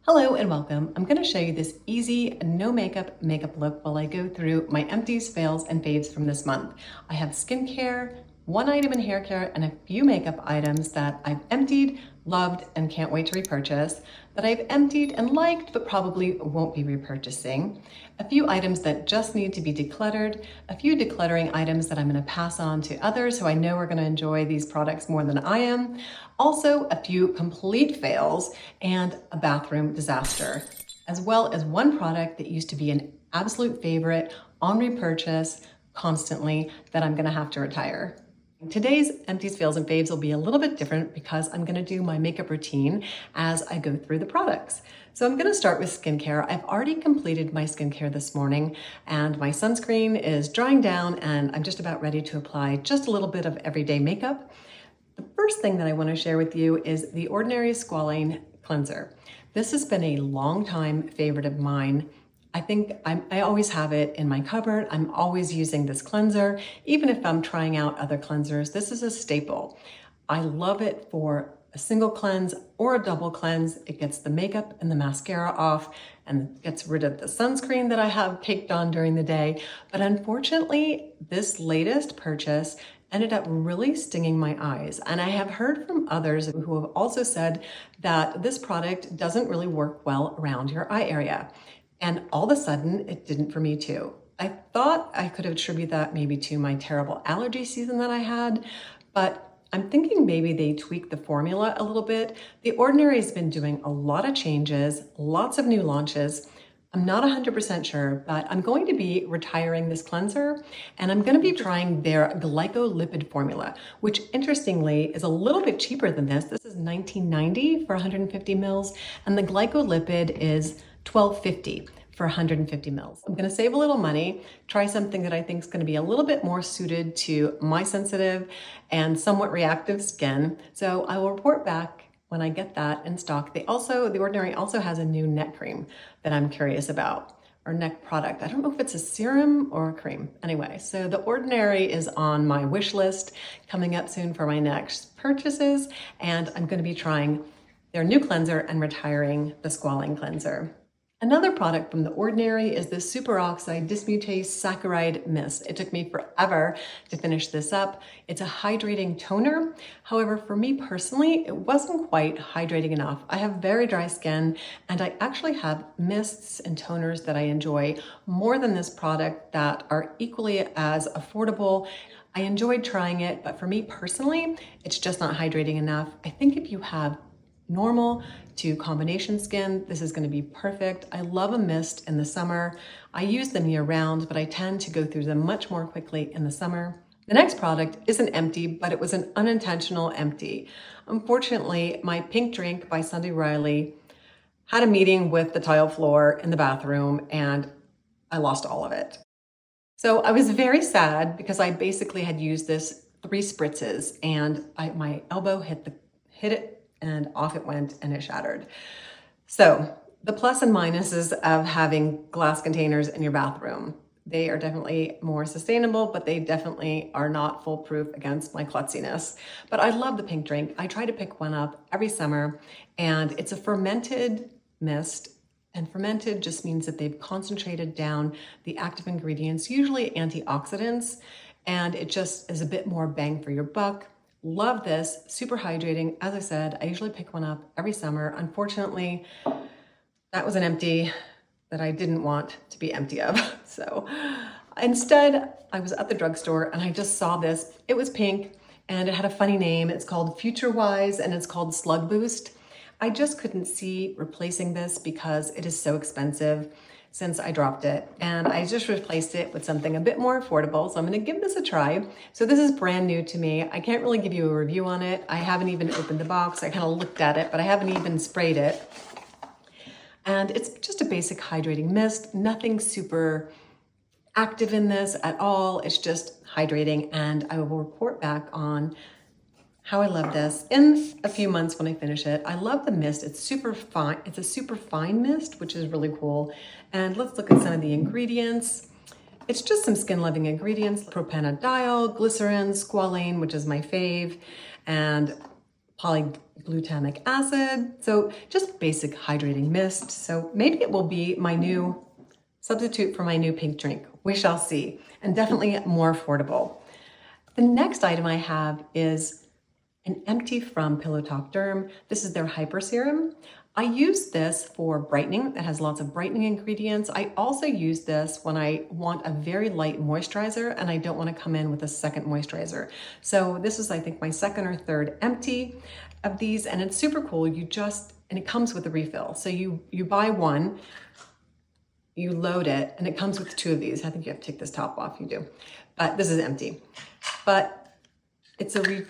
Hello and welcome. I'm going to show you this easy, no makeup look while I go through my empties, fails, and faves from this month. I have skincare, one item in hair care, and a few makeup items that I've emptied, loved, and can't wait to repurchase, that I've emptied and liked but probably won't be repurchasing, a few items that just need to be decluttered, a few decluttering items that I'm going to pass on to others who I know are going to enjoy these products more than I am, also a few complete fails, and a bathroom disaster, as well as one product that used to be an absolute favorite on repurchase constantly that I'm going to have to retire. Today's empties, fails, and faves will be a little bit different because I'm going to do my makeup routine as I go through the products. So I'm going to start with skincare. I've already completed my skincare this morning and my sunscreen is drying down and I'm just about ready to apply just a little bit of everyday makeup. The first thing that I want to share with you is the Ordinary Squalane Cleanser. This has been a long time favorite of mine. I think I always have it in my cupboard. I'm always using this cleanser. Even if I'm trying out other cleansers, this is a staple. I love it for a single cleanse or a double cleanse. It gets the makeup and the mascara off and gets rid of the sunscreen that I have caked on during the day. But unfortunately, this latest purchase ended up really stinging my eyes. And I have heard from others who have also said that this product doesn't really work well around your eye area. And all of a sudden, it didn't for me too. I thought I could attribute that maybe to my terrible allergy season that I had, but I'm thinking maybe they tweaked the formula a little bit. The Ordinary has been doing a lot of changes, lots of new launches. I'm not 100% sure, but I'm going to be retiring this cleanser and I'm going to be trying their glycolipid formula, which interestingly is a little bit cheaper than this. This is $19.90 for 150 mils and the glycolipid is $12.50 for 150 mils. I'm going to save a little money, try something that I think is going to be a little bit more suited to my sensitive and somewhat reactive skin. So I will report back when I get that in stock. The Ordinary also has a new neck cream that I'm curious about, or neck product. I don't know if it's a serum or a cream. Anyway, so the Ordinary is on my wish list coming up soon for my next purchases, and I'm going to be trying their new cleanser and retiring the Squalane Cleanser. Another product from The Ordinary is the Superoxide Dismutase Saccharide Mist. It took me forever to finish this up. It's a hydrating toner. However, for me personally, it wasn't quite hydrating enough. I have very dry skin and I actually have mists and toners that I enjoy more than this product that are equally as affordable. I enjoyed trying it, but for me personally, it's just not hydrating enough. I think if you have normal to combination skin, this is going to be perfect. I love a mist in the summer. I use them year round, but I tend to go through them much more quickly in the summer. The next product is an empty, but it was an unintentional empty. Unfortunately, my pink drink by Sunday Riley had a meeting with the tile floor in the bathroom and I lost all of it. So I was very sad because I basically had used this 3 spritzes and my elbow hit it and off it went and it shattered. So the plus and minuses of having glass containers in your bathroom, they are definitely more sustainable, but they definitely are not foolproof against my klutziness. But I love the pink drink. I try to pick one up every summer and it's a fermented mist. And fermented just means that they've concentrated down the active ingredients, usually antioxidants, and it just is a bit more bang for your buck. Love this, super hydrating. As I said, I usually pick one up every summer. Unfortunately, that was an empty that I didn't want to be empty of. So instead, I was at the drugstore and I just saw this. It was pink and it had a funny name. It's called Future Wise and it's called Slug Boost. I just couldn't see replacing this because it is so expensive since I dropped it. And I just replaced it with something a bit more affordable. So I'm gonna give this a try. So this is brand new to me. I can't really give you a review on it. I haven't even opened the box. I kind of looked at it, but I haven't even sprayed it. And it's just a basic hydrating mist. Nothing super active in this at all. It's just hydrating. And I will report back on how I love this in a few months when I finish it. I love the mist. It's super fine. It's a super fine mist, which is really cool. And let's look at some of the ingredients. It's just some skin-loving ingredients: propanediol, glycerin, squalane, which is my fave, and polyglutamic acid. So just basic hydrating mist. So maybe it will be my new substitute for my new pink drink. We shall see. And definitely more affordable. The next item I have is an Empty from Pillow Talk Derm. This is their Hyper Serum. I use this for brightening. It has lots of brightening ingredients. I also use this when I want a very light moisturizer and I don't want to come in with a second moisturizer. So this is, I think, my second or third Empty of these, and it's super cool. And it comes with a refill. So you buy one, you load it, and it comes with two of these. I think you have to take this top off, you do. But this is empty. But it's a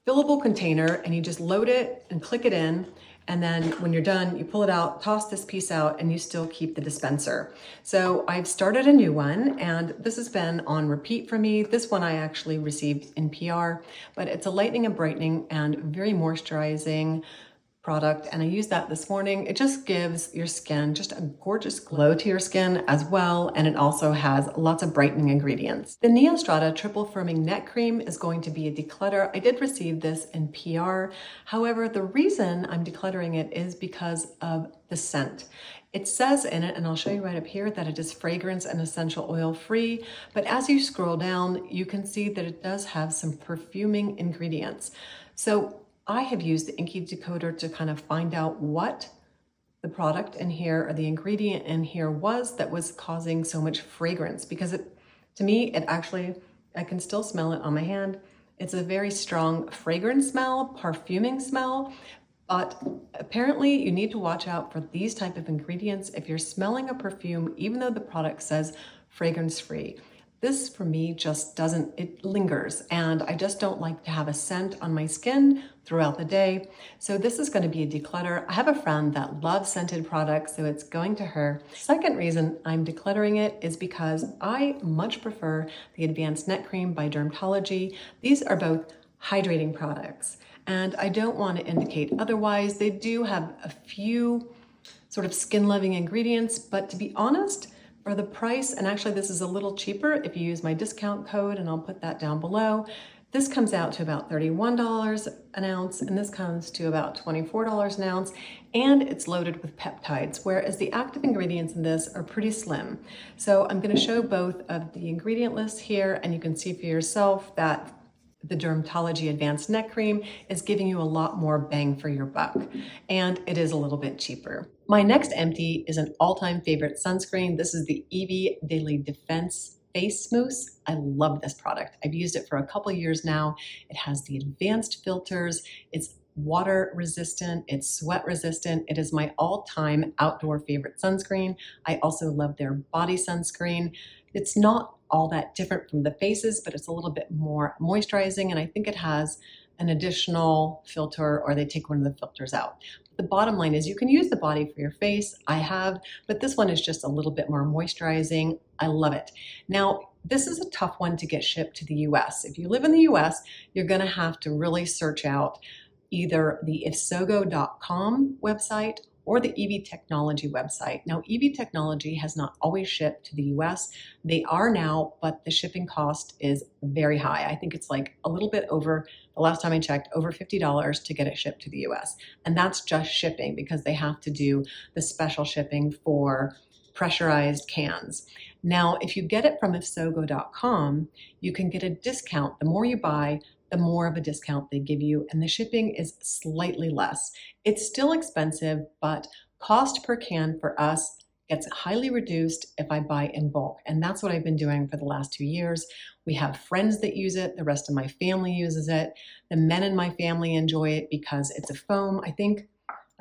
refillable container, and you just load it and click it in. And then when you're done, you pull it out, toss this piece out, and you still keep the dispenser. So I've started a new one, and this has been on repeat for me. This one I actually received in PR, but it's a lightening and brightening and very moisturizing product, and I used that this morning. It just gives your skin just a gorgeous glow to your skin as well, and it also has lots of brightening ingredients. The Neostrata Triple Firming Neck Cream is going to be a declutter. I did receive this in PR. However, the reason I'm decluttering it is because of the scent. It says in it, and I'll show you right up here, that it is fragrance and essential oil free, but as you scroll down, you can see that it does have some perfuming ingredients. So I have used the Inky Decoder to kind of find out what the product in here or the ingredient in here was that was causing so much fragrance, because to me, I can still smell it on my hand. It's a very strong fragrance smell, perfuming smell, but apparently you need to watch out for these type of ingredients if you're smelling a perfume, even though the product says fragrance free. This for me just doesn't, it lingers, and I just don't like to have a scent on my skin throughout the day. So this is going to be a declutter. I have a friend that loves scented products, so it's going to her. Second reason I'm decluttering it is because I much prefer the Advanced Neck Cream by Dermatology. These are both hydrating products, and I don't want to indicate otherwise. They do have a few sort of skin-loving ingredients, but to be honest, for the price, and actually this is a little cheaper if you use my discount code, and I'll put that down below. This comes out to about $31 an ounce, and this comes to about $24 an ounce, and it's loaded with peptides, whereas the active ingredients in this are pretty slim. So I'm going to show both of the ingredient lists here, and you can see for yourself that the Dermatology Advanced Neck Cream is giving you a lot more bang for your buck, and it is a little bit cheaper. My next empty is an all-time favorite sunscreen. This is the Evy Daily Defense Face Mousse. I love this product. I've used it for a couple years now. It has the advanced filters. It's water resistant. It's sweat resistant. It is my all-time outdoor favorite sunscreen. I also love their body sunscreen. It's not all that different from the faces, but it's a little bit more moisturizing, and I think it has an additional filter, or they take one of the filters out. The bottom line is you can use the body for your face. I have, but this one is just a little bit more moisturizing. I love it. Now, this is a tough one to get shipped to the US. If you live in the US, you're gonna have to really search out either the ifsogo.com website or the Evy Technology website. Now, Evy Technology has not always shipped to the US. They are now, but the shipping cost is very high. I think it's like a little bit over, the last time I checked, over $50 to get it shipped to the US. And that's just shipping, because they have to do the special shipping for pressurized cans. Now, if you get it from ifsogo.com, you can get a discount. The more you buy, the more of a discount they give you, and the shipping is slightly less. It's still expensive, but cost per can for us gets highly reduced if I buy in bulk, and that's what I've been doing for the last 2 years. We have friends that use it. The rest of my family uses it. The men in my family enjoy it because it's a foam. I think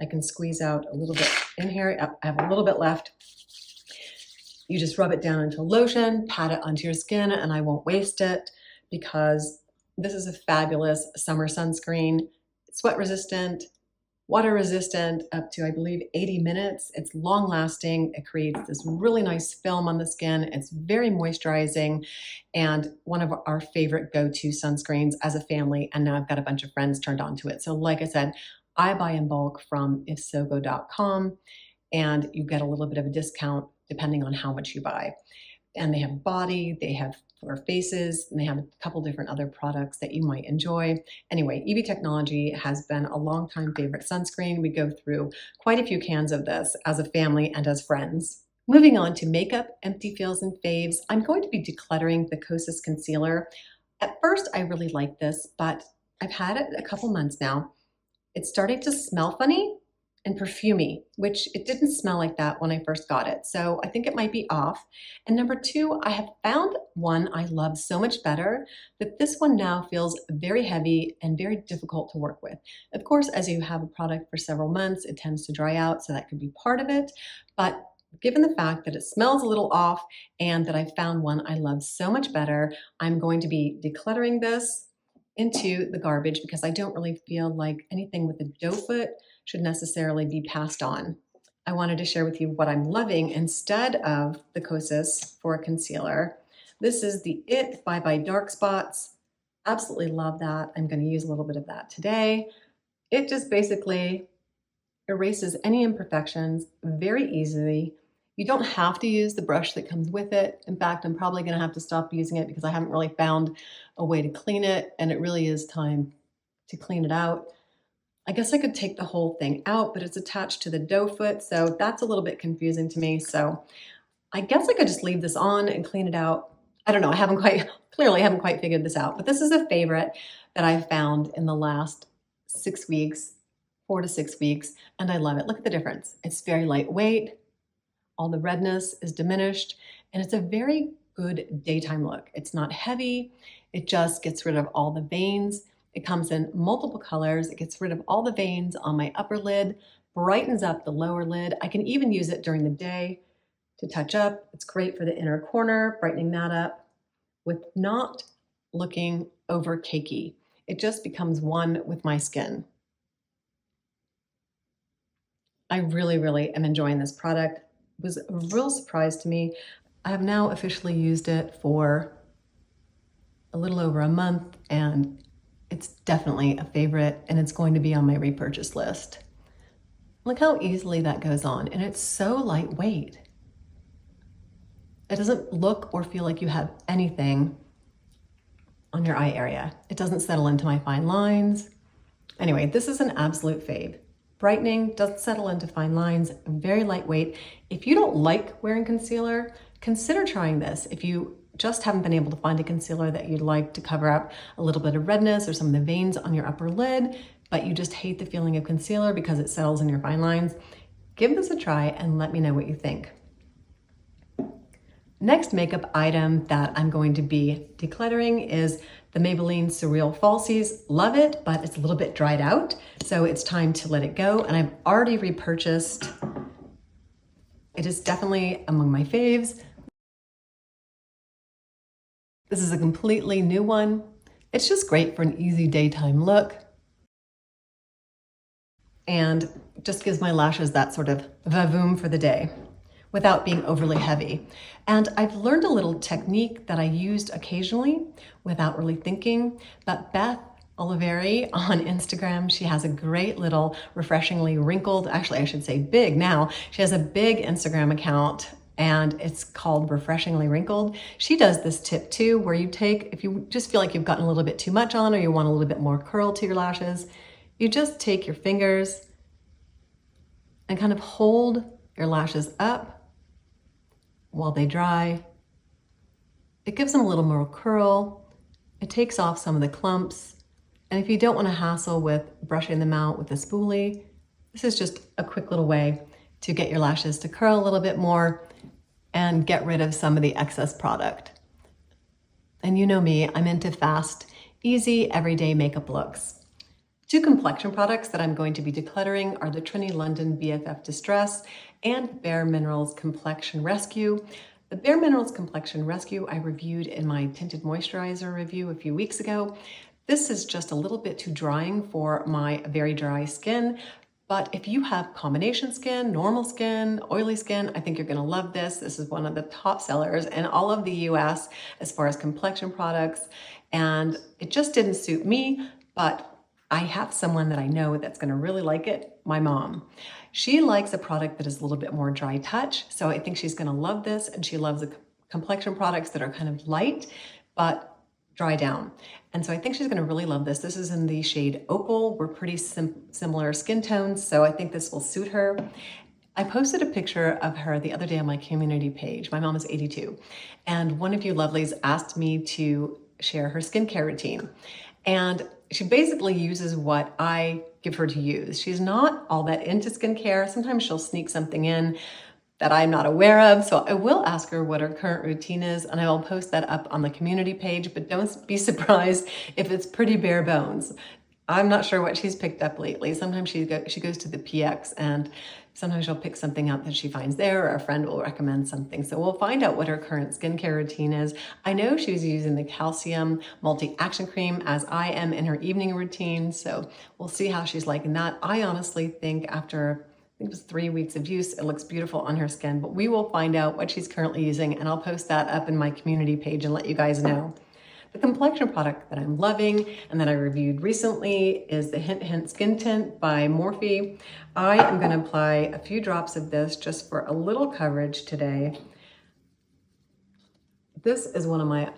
I can squeeze out a little bit in here. I have a little bit left. You just rub it down into lotion, pat it onto your skin, and I won't waste it because this is a fabulous summer sunscreen. It's sweat resistant, water resistant, up to, I believe, 80 minutes. It's long lasting. It creates this really nice film on the skin. It's very moisturizing, and one of our favorite go-to sunscreens as a family. And now I've got a bunch of friends turned on to it. So like I said, I buy in bulk from ifsogo.com, and you get a little bit of a discount depending on how much you buy. And they have body, they have for faces, and they have a couple different other products that you might enjoy. Anyway, Evy Technology has been a longtime favorite sunscreen. We go through quite a few cans of this as a family and as friends. Moving on to makeup, empty feels and faves. I'm going to be decluttering the Kosas concealer. At first, I really liked this, but I've had it a couple months now. It's starting to smell funny and perfumey, which it didn't smell like that when I first got it. So I think it might be off. And number two, I have found one I love so much better that this one now feels very heavy and very difficult to work with. Of course, as you have a product for several months, it tends to dry out, so that could be part of it. But given the fact that it smells a little off and that I found one I love so much better, I'm going to be decluttering this into the garbage because I don't really feel like anything with a doe foot should necessarily be passed on. I wanted to share with you what I'm loving instead of the Kosas for a concealer. This is the It by Dark Spots. Absolutely love that. I'm going to use a little bit of that today. It just basically erases any imperfections very easily. You don't have to use the brush that comes with it. In fact, I'm probably going to have to stop using it because I haven't really found a way to clean it, and it really is time to clean it out. I guess I could take the whole thing out, but it's attached to the doe foot, so that's a little bit confusing to me. So I guess I could just leave this on and clean it out. I don't know, clearly haven't quite figured this out, but this is a favorite that I've found in the last 6 weeks, 4 to 6 weeks, and I love it. Look at the difference. It's very lightweight. All the redness is diminished, and it's a very good daytime look. It's not heavy. It just gets rid of all the veins. It comes in multiple colors. It gets rid of all the veins on my upper lid, brightens up the lower lid. I can even use it during the day to touch up. It's great for the inner corner, brightening that up with not looking over cakey. It just becomes one with my skin. I really am enjoying this product. It was a real surprise to me. I have now officially used it for a little over a month, and it's definitely a favorite, and it's going to be on my repurchase list. Look how easily that goes on, and it's so lightweight. It doesn't look or feel like you have anything on your eye area. It doesn't settle into my fine lines. Anyway, this is an absolute fave. Brightening, doesn't settle into fine lines, very lightweight. If you don't like wearing concealer, consider trying this. If you just haven't been able to find a concealer that you'd like to cover up a little bit of redness or some of the veins on your upper lid, but you just hate the feeling of concealer because it settles in your fine lines, give this a try and let me know what you think. Next makeup item that I'm going to be decluttering is the Maybelline Surreal Falsies. Love it, but it's a little bit dried out, so it's time to let it go, and I've already repurchased. It is definitely among my faves. This is a completely new one. It's just great for an easy daytime look and just gives my lashes that sort of vavoom for the day without being overly heavy. And I've learned a little technique that I used occasionally without really thinking, but Beth Oliveri on Instagram, she has a great little refreshingly wrinkled, actually I should say big now, she has a big Instagram account and it's called Refreshingly Wrinkled. She does this tip too, where you take, if you just feel like you've gotten a little bit too much on or you want a little bit more curl to your lashes, you just take your fingers and kind of hold your lashes up while they dry. It gives them a little more curl. It takes off some of the clumps. And if you don't want to hassle with brushing them out with a spoolie, this is just a quick little way to get your lashes to curl a little bit more and get rid of some of the excess product. And you know me, I'm into fast, easy, everyday makeup looks. 2 complexion products that I'm going to be decluttering are the Trinity London BFF Distress and Bare Minerals Complexion Rescue. The Bare Minerals Complexion Rescue I reviewed in my tinted moisturizer review a few weeks ago. This is just a little bit too drying for my very dry skin, but if you have combination skin, normal skin, oily skin, I think you're gonna love this. This is one of the top sellers in all of the US as far as complexion products, and it just didn't suit me, but I have someone that I know that's gonna really like it, my mom. She likes a product that is a little bit more dry touch, so I think she's gonna love this, and she loves a complexion products that are kind of light, but dry down. And so I think she's gonna really love this. This is in the shade Opal. We're pretty similar skin tones, so I think this will suit her. I posted a picture of her the other day on my community page. My mom is 82. And one of you lovelies asked me to share her skincare routine. And she basically uses what I give her to use. She's not all that into skincare. Sometimes she'll sneak something in that I'm not aware of. So I will ask her what her current routine is, and I will post that up on the community page, but don't be surprised if it's pretty bare bones. I'm not sure what she's picked up lately. Sometimes she goes to the PX, and sometimes she'll pick something up that she finds there, or a friend will recommend something. So we'll find out what her current skincare routine is. I know she's using the calcium multi-action cream as I am in her evening routine. So we'll see how she's liking that. I honestly think after, I think it was 3 weeks of use, it looks beautiful on her skin, but we will find out what she's currently using, and I'll post that up in my community page and let you guys know. The complexion product that I'm loving and that I reviewed recently is the Hint Hint Skin Tint by Morphe. I am going to apply a few drops of this just for a little coverage today. This is one of my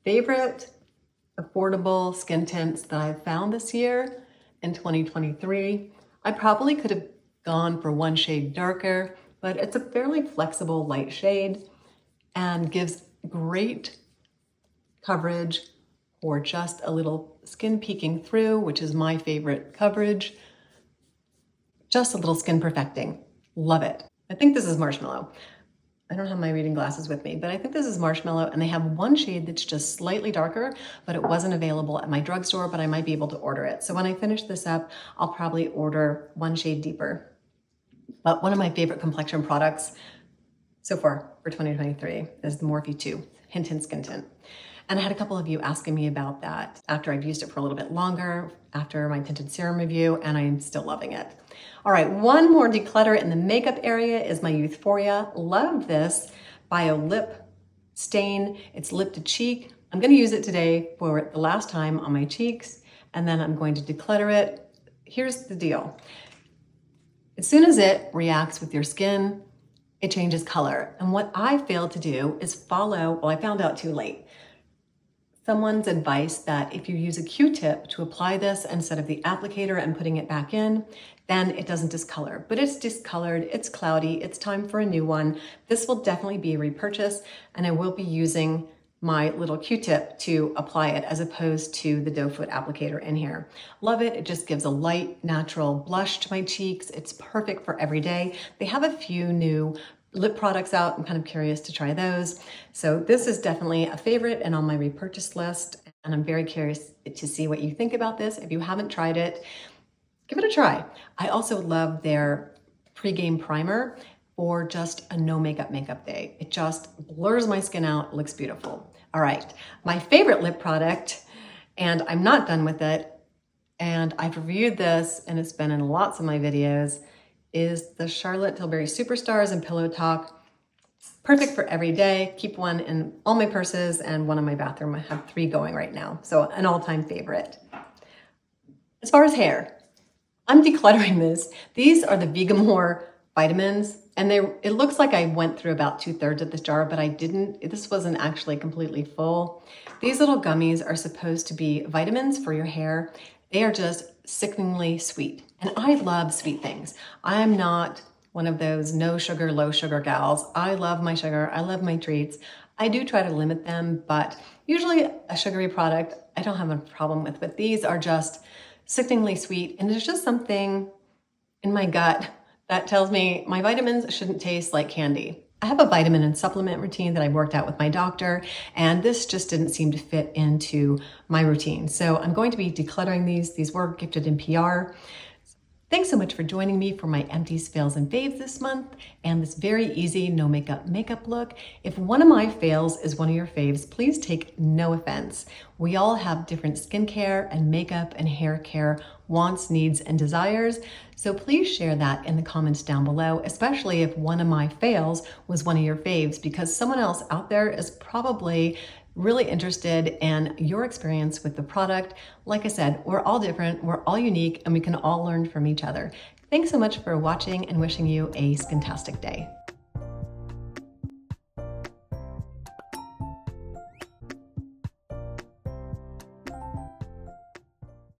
favorite affordable skin tints that I've found this year in 2023. I probably could have gone for one shade darker, but it's a fairly flexible light shade and gives great coverage or just a little skin peeking through, which is my favorite coverage. Just a little skin perfecting. Love it. I think this is Marshmallow. I don't have my reading glasses with me, but I think this is Marshmallow, and they have one shade that's just slightly darker, but it wasn't available at my drugstore, but I might be able to order it. So when I finish this up, I'll probably order one shade deeper. But one of my favorite complexion products so far for 2023 is the Morphe 2 Hint Hint Skin Tint. And I had a couple of you asking me about that after I've used it for a little bit longer, after my tinted serum review, and I'm still loving it. All right, one more declutter in the makeup area is my Youthforia. Love this Bio Lip Stain. It's lip to cheek. I'm gonna use it today for the last time on my cheeks, and then I'm going to declutter it. Here's the deal. As soon as it reacts with your skin, it changes color. And what I failed to do is follow, well, I found out too late, someone's advice that if you use a Q-tip to apply this instead of the applicator and putting it back in, then it doesn't discolor. But it's discolored, it's cloudy, it's time for a new one. This will definitely be a repurchase, and I will be using my little Q-tip to apply it as opposed to the doe foot applicator in here. Love it. It just gives a light, natural blush to my cheeks. It's perfect for every day. They have a few new lip products out. I'm kind of curious to try those. So this is definitely a favorite and on my repurchase list. And I'm very curious to see what you think about this. If you haven't tried it, give it a try. I also love their pre-game primer or just a no makeup day. It just blurs my skin out, looks beautiful. All right, my favorite lip product, and I'm not done with it, and I've reviewed this and it's been in lots of my videos, is the Charlotte Tilbury Superstars and Pillow Talk. Perfect for every day. Keep one in all my purses and one in my bathroom. I have 3 going right now, so an all-time favorite. As far as hair, I'm decluttering this. These are the Vegamore vitamins, and it looks like I went through about 2/3 of this jar, but I didn't. This wasn't actually completely full. These little gummies are supposed to be vitamins for your hair. They are just sickeningly sweet, and I love sweet things. I'm not one of those no sugar, low sugar gals. I love my sugar. I love my treats. I do try to limit them, but usually a sugary product I don't have a problem with, but these are just sickeningly sweet, and there's just something in my gut that tells me my vitamins shouldn't taste like candy. I have a vitamin and supplement routine that I worked out with my doctor, and this just didn't seem to fit into my routine. So I'm going to be decluttering these. These were gifted in PR. Thanks so much for joining me for my Empties, Fails, and Faves this month and this very easy no makeup look. If one of my fails is one of your faves, please take no offense. We all have different skincare and makeup and hair care wants, needs, and desires. So please share that in the comments down below, especially if one of my fails was one of your faves, because someone else out there is probably really interested in your experience with the product. Like I said, we're all different, we're all unique, and we can all learn from each other. Thanks so much for watching and wishing you a skintastic day.